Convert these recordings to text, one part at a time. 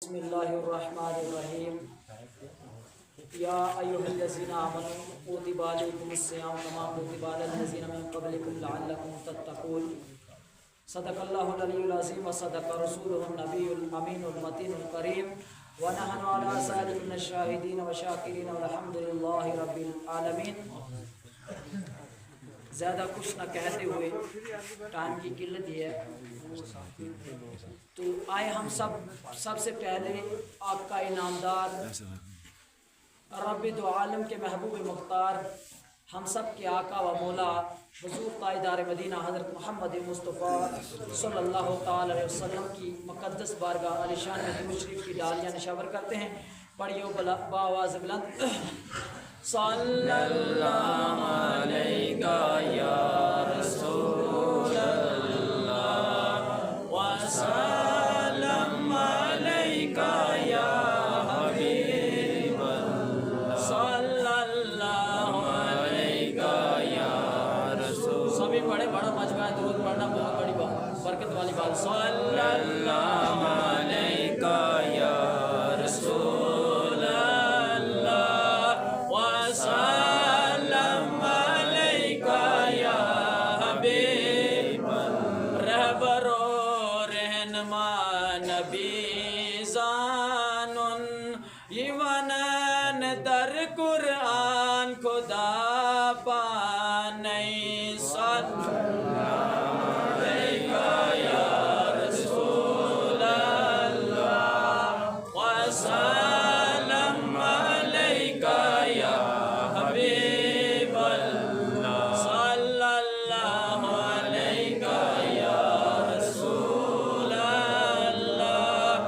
بسم اللہ الرحمن الرحیم یا ایھا الذین آمنوا کتب علیکم الصیام کما کتب علی الذین من قبلکم لعلکم تتقون صدق اللہ العلی العظیم وصدق رسولہ النبی الامین المتین الکریم ونحن علی ذلک من الشاہدین والشاکرین والحمد للہ رب العالمین۔ زیادہ کچھ نہ کہتے ہوئے، ٹائم کی قلت یہ ہے، تو آئے ہم سب سے پہلے آپ کا انعامدار رب دو عالم کے محبوب مختار، ہم سب کے آقا و مولا حضور تاجدار مدینہ حضرت محمد مصطفیٰ صلی اللہ تعالی علیہ وسلم کی مقدس بارگاہ علی شان میں درود شریف کی ڈالیاں نشاور کرتے ہیں۔ پڑھیو بآواز بلند صلی اللہ علیہ یا رسول اللہ وسلم علیہ یا حبیب اللہ صلی اللہ علیہ یا رسول۔ سبھی پڑھے، بڑا مجمع ہے، درود پڑھنا بہت بڑی بات، برکت والی بات۔ صلی اللہ علیہ یا رسول اللہ وسلم علیہ یا حبیب اللہ۔ رہبر و رہنما نبی زانن یونن در قرآن خدا پانی صلی اللہ علیہ یا رسول اللہ وسلم علیہ یا حبیب اللہ صلی اللہ علیہ یا رسول اللہ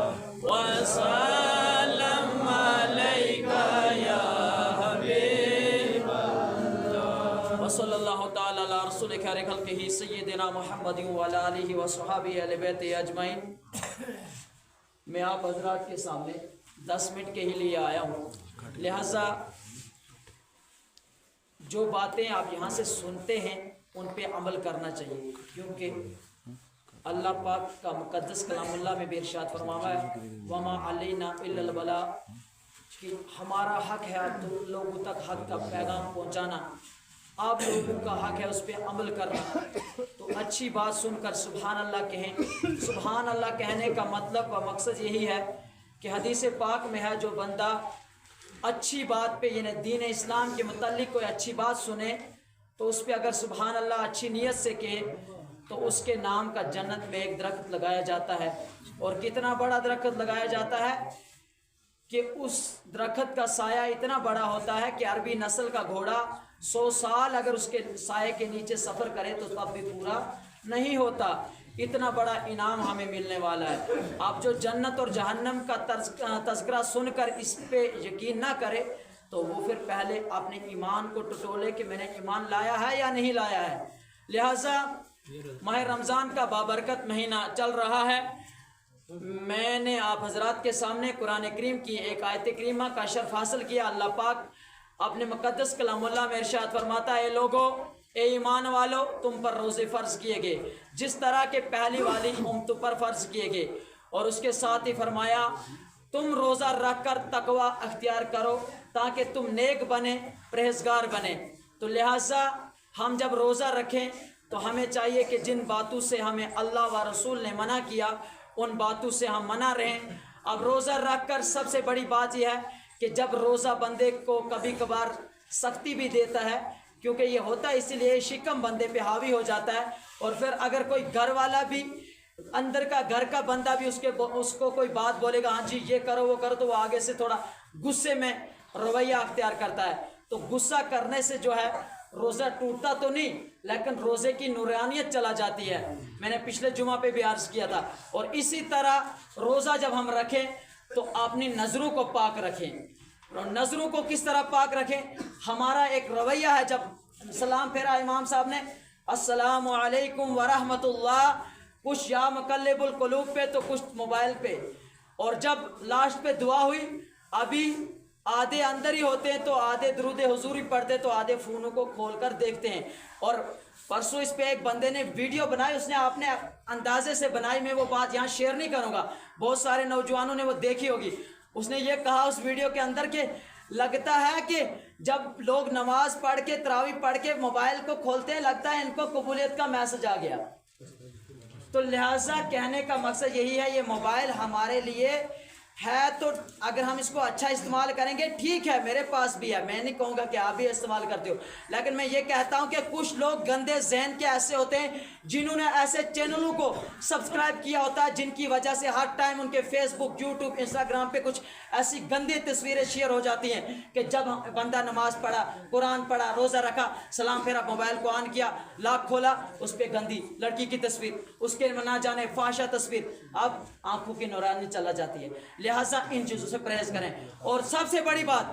وسلم علیہ یا حبیب اللہ۔ وصلی اللہ تعالی علی رسول خیر خلقہ سیدنا محمد وعلی آلہ وصحبہ اہل بیت اجمعین۔ میں آپ حضرات کے سامنے 10 منٹ کے ہی لیے آیا ہوں، لہٰذا جو باتیں آپ یہاں سے سنتے ہیں ان پہ عمل کرنا چاہیے، کیونکہ اللہ پاک کا مقدس کلام اللہ میں بھی ارشاد فرمایا ہے وما علینا الا البلاغ، کہ ہمارا حق ہے تو لوگوں تک حق کا پیغام پہنچانا، آپ لوگوں کا حق ہے اس پہ عمل کرنا۔ تو اچھی بات سن کر سبحان اللہ کہیں۔ سبحان اللہ کہنے کا مطلب و مقصد یہی ہے کہ حدیث پاک میں ہے جو بندہ اچھی بات پہ، یعنی دین اسلام کے متعلق کوئی اچھی بات سنے تو اس پہ اگر سبحان اللہ اچھی نیت سے کہے تو اس کے نام کا جنت میں ایک درخت لگایا جاتا ہے، اور کتنا بڑا درخت لگایا جاتا ہے کہ اس درخت کا سایہ اتنا بڑا ہوتا ہے کہ عربی نسل کا گھوڑا 100 سال اگر اس کے سائے کے نیچے سفر کرے تو تب بھی پورا نہیں ہوتا، اتنا بڑا انعام ہمیں ملنے والا ہے۔ آپ جو جنت اور جہنم کا تذکرہ سن کر اس پہ یقین نہ کرے تو وہ پھر پہلے اپنے ایمان کو ٹٹولے کہ میں نے ایمان لایا ہے یا نہیں لایا ہے۔ لہٰذا ماہ رمضان کا بابرکت مہینہ چل رہا ہے، میں نے آپ حضرات کے سامنے قرآن کریم کی ایک آیت کریمہ کا شرف حاصل کیا۔ اللہ پاک اپنے مقدس کلام اللہ میں ارشاد فرماتا ہے اے لوگو، اے ایمان والو، تم پر روزے فرض کیے گئے جس طرح کے پہلی والی امتوں پر فرض کیے گئے، اور اس کے ساتھ ہی فرمایا تم روزہ رکھ کر تقوی اختیار کرو تاکہ تم نیک بنے، پرہیزگار بنے۔ تو لہٰذا ہم جب روزہ رکھیں تو ہمیں چاہیے کہ جن باتوں سے ہمیں اللہ و رسول نے منع کیا ان باتوں سے ہم منع رہیں۔ اب روزہ رکھ کر سب سے بڑی بات یہ ہے کہ جب روزہ بندے کو کبھی کبھار سختی بھی دیتا ہے، کیونکہ یہ ہوتا ہے اسی لیے شکم بندے پہ حاوی ہو جاتا ہے، اور پھر اگر کوئی گھر والا بھی، اندر کا گھر کا بندہ بھی اس کو کوئی بات بولے گا ہاں جی یہ کرو وہ کرو، تو وہ آگے سے تھوڑا غصے میں رویہ اختیار کرتا ہے۔ تو غصہ کرنے سے جو ہے روزہ ٹوٹتا تو نہیں، لیکن روزے کی نورانیت چلا جاتی ہے، میں نے پچھلے جمعہ پہ بھی عرض کیا تھا۔ اور اسی طرح روزہ جب ہم رکھیں تو اپنی نظروں کو پاک رکھیں، اور نظروں کو کس طرح پاک رکھیں؟ ہمارا ایک رویہ ہے، جب سلام پھیرا امام صاحب نے السلام علیکم ورحمۃ اللہ، کچھ یا مقلب القلوب پہ تو کچھ موبائل پہ، اور جب لاسٹ پہ دعا ہوئی ابھی آدھے اندر ہی ہوتے ہیں تو آدھے درود حضور ہی پڑھتے تو آدھے فونوں کو کھول کر دیکھتے ہیں. اور پرسوں اس پہ ایک بندے نے ویڈیو بنائی, اس نے اپنے اندازے سے بنائی, میں وہ بات یہاں شیئر نہیں کروں گا, بہت سارے نوجوانوں نے وہ دیکھی ہوگی. اس نے یہ کہا اس ویڈیو کے اندر کہ لگتا ہے کہ جب لوگ نماز پڑھ کے تراویح پڑھ کے موبائل کو کھولتے ہیں لگتا ہے ان کو قبولیت کا میسج آ گیا. تو لہٰذا کہنے کا مقصد یہی ہے, یہ موبائل ہمارے لیے ہے تو اگر ہم اس کو اچھا استعمال کریں گے ٹھیک ہے, میرے پاس بھی ہے, میں نہیں کہوں گا کہ آپ بھی استعمال کرتے ہو, لیکن میں یہ کہتا ہوں کہ کچھ لوگ گندے ذہن کے ایسے ہوتے ہیں جنہوں نے ایسے چینلوں کو سبسکرائب کیا ہوتا ہے جن کی وجہ سے ہر ٹائم ان کے فیس بک, یوٹیوب, انسٹاگرام پہ کچھ ایسی گندی تصویریں شیئر ہو جاتی ہیں کہ جب بندہ نماز پڑھا, قرآن پڑھا, روزہ رکھا, سلام پھیرا, موبائل کو آن کیا, لاک کھولا, اس پہ گندی لڑکی کی تصویر, اس کے نہ جانے فحشہ تصویر, اب آنکھوں کی نورانی چلا جاتی ہے. لہٰذا ان چیزوں سے پرہیز کریں. اور سب سے بڑی بات,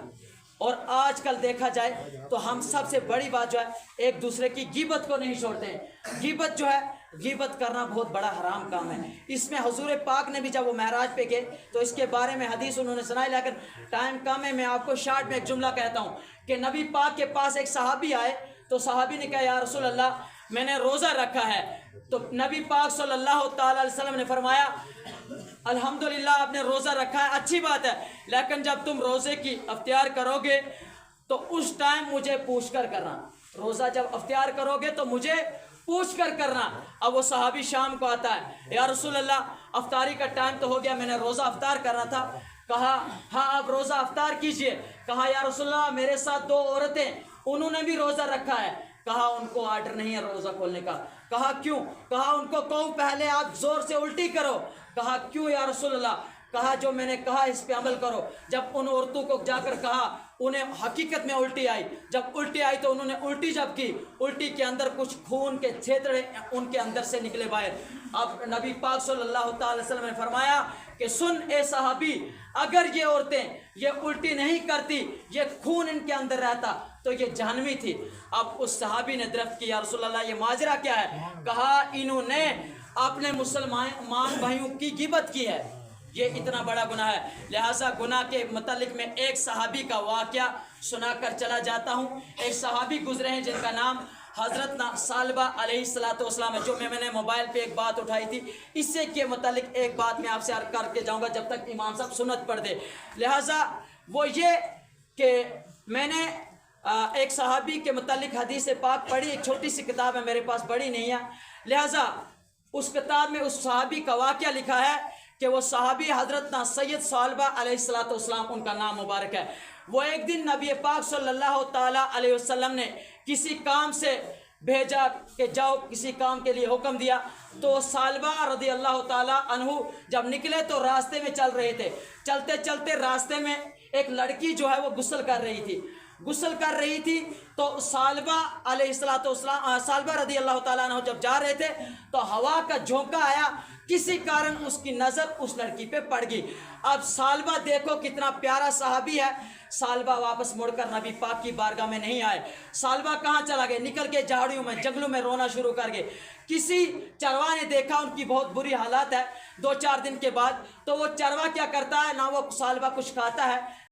اور آج کل دیکھا جائے تو ہم سب سے بڑی بات جو ہے ایک دوسرے کی غیبت کو نہیں چھوڑتے ہیں. غیبت جو ہے, غیبت کرنا بہت بڑا حرام کام ہے. اس میں حضور پاک نے بھی جب وہ معراج پہ گئے تو اس کے بارے میں حدیث انہوں نے سنائی, لیکن ٹائم کم ہے, میں آپ کو شارٹ میں ایک جملہ کہتا ہوں کہ نبی پاک کے پاس ایک صحابی آئے تو صحابی نے کہا یا رسول اللہ میں نے روزہ رکھا ہے. تو نبی پاک صلی اللہ تعالیٰ علیہ وسلم نے فرمایا الحمدللہ آپ نے روزہ رکھا ہے, اچھی بات ہے, لیکن جب تم روزے کی اختیار کرو گے تو اس ٹائم مجھے پوچھ کر کرنا. روزہ جب اختیار کرو گے تو مجھے پوچھ کر کرنا. اب وہ صحابی شام کو آتا ہے, یا رسول اللہ افطاری کا ٹائم تو ہو گیا, میں نے روزہ افطار کرنا تھا. کہا ہاں آپ روزہ افطار کیجئے. کہا یا رسول اللہ میرے ساتھ 2 عورتیں, انہوں نے بھی روزہ رکھا ہے. کہا ان کو آرڈر نہیں ہے روزہ کھولنے کا. کہا کیوں؟ کہا ان کو کہوں پہلے آپ زور سے الٹی کرو. کہا کیوں یا رسول اللہ؟ کہا جو میں نے کہا اس پہ عمل کرو. جب ان عورتوں کو جا کر کہا, انہیں حقیقت میں الٹی آئی. جب الٹی آئی تو انہوں نے الٹی جب کی, الٹی کے اندر کچھ خون کے چھیدڑے ان کے اندر سے نکلے باہر. اب نبی پاک صلی اللہ تعالی وسلم نے فرمایا کہ سن اے صحابی, اگر یہ عورتیں یہ الٹی نہیں کرتی, یہ خون ان کے اندر رہتا تو یہ جہنمی تھی. اب اس صحابی نے درخت کی, یا رسول اللہ یہ ماجرا کیا ہے؟ کہا انہوں نے اپنے مسلمان بھائیوں کی غیبت کی ہے, یہ اتنا بڑا گناہ ہے. لہٰذا گناہ کے متعلق میں ایک صحابی کا واقعہ سنا کر چلا جاتا ہوں. ایک صحابی گزرے ہیں جن کا نام حضرت ثعلبہ علیہ السلام ہے, جو میں نے موبائل پہ ایک بات اٹھائی تھی, اس سے کے متعلق ایک بات میں آپ سے عرض کر کے جاؤں گا جب تک امام صاحب سنت پڑھ دے. لہٰذا وہ یہ کہ میں نے ایک صحابی کے متعلق حدیث پاک پڑھی, ایک چھوٹی سی کتاب ہے میرے پاس, بڑی نہیں ہے. لہٰذا اس کتاب میں اس صحابی کا واقعہ لکھا ہے کہ وہ صحابی حضرت سید ثعلبہ علیہ السلام ان کا نام مبارک ہے. وہ ایک دن نبی پاک صلی اللہ تعالیٰ علیہ وسلم نے کسی کام سے بھیجا کہ جاؤ, کسی کام کے لیے حکم دیا. تو ثعلبہ رضی اللہ تعالیٰ عنہ جب نکلے تو راستے میں چل رہے تھے. چلتے چلتے راستے میں ایک لڑکی جو ہے وہ غسل کر رہی تھی. تو ثعلبہ رضی اللہ تعالیٰ عنہ جب جا رہے تھے تو ہوا کا جھونکا آیا, کسی کارن اس کی نظر اس لڑکی پہ پڑ گئی. اب ثعلبہ دیکھو کتنا پیارا صحابی ہے, ثعلبہ واپس مڑ کر نبی پاک کی بارگاہ میں نہیں آئے. ثعلبہ کہاں چلا گئے؟ نکل کے جھاڑیوں میں, جنگلوں میں رونا شروع کر گئے. کسی چرواہ نے دیکھا ان کی بہت بری حالات ہے 2-4 دن کے بعد, تو وہ چرواہ کیا کرتا ہے, نہ وہ ثعلبہ کچھ کھاتا ہے